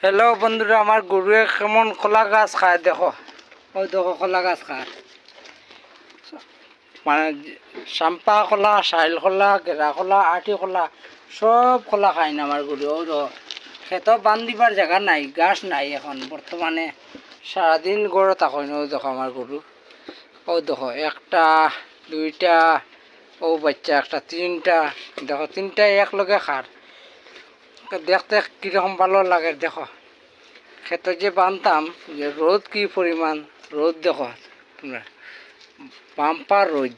Hello বন্ধুরা, আমার গরুয়ে কেমন কলা গাছ খায় দেখো। ওই দেখো কলা গাছ খায়, মানে চাম্পা কলা, সাইল কলা, গেরা কলা, আটি কলা, সব কলা খায় না আমার গরু। ও দেখো খেত বান দিবার জায়গা নাই, গাছ নাই এখন বর্তমানে, সারাদিন গড়ে থাকো না। ও দেখো আমার গরু, ও দেখো একটা দুইটা, ও বাচ্চা একটা তিনটা, দেখো তিনটা একলগে খার। দেখতে কীরকম ভালো লাগে দেখো। খেতে যে বানতাম, যে রোদ কি পরিমাণ রোদ দেখো তোমরা, বাম্পার রোদ।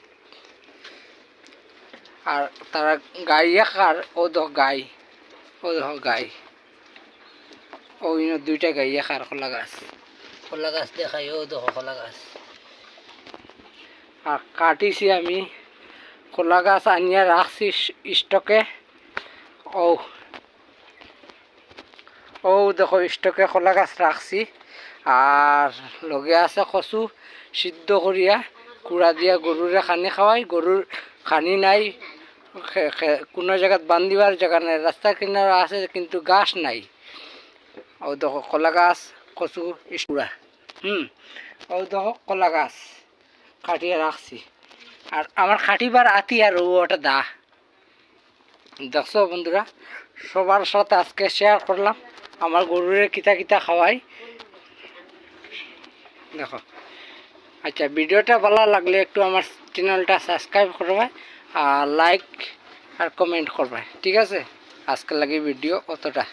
আর তারা গাই খার, ও দেখো গাই, ও দেখো গাই, ওই দুইটা গাই খার। কলা গাছ দেখাই, ও দেখো কলা গাছ। আর কাটিছি আমি কলা গাছ আনিয়া রাখছি স্টকে। ও ও দেখো স্টকে কলা গাছ রাখছি। আর লগে আছে কচু সিদ্ধ করিয়া কুড়া দিয়া গরুরে খানি খাওয়াই। গরুর খানি নাই, কোনো জায়গাত বান্ধিবার জায়গা নাই, রাস্তার কিনারে আছে কিন্তু গাছ নাই। ও দেখো কলা গাছ, কচু কুড়া, ও দেখো কলা গাছ কাটিয়ে রাখছি। আর আমার খাটিবার আতি আর ওটা দা দেখছো বন্ধুরা। সবার সাথে আজকে শেয়ার করলাম আমার গরুরে কিতা কিতা খাওয়াই দেখো। আচ্ছা, ভিডিওটা ভালো লাগলে একটু আমার চ্যানেলটা সাবস্ক্রাইব করবে আর লাইক আর কমেন্ট করবে, ঠিক আছে? আজকে লাগে ভিডিও অতটা।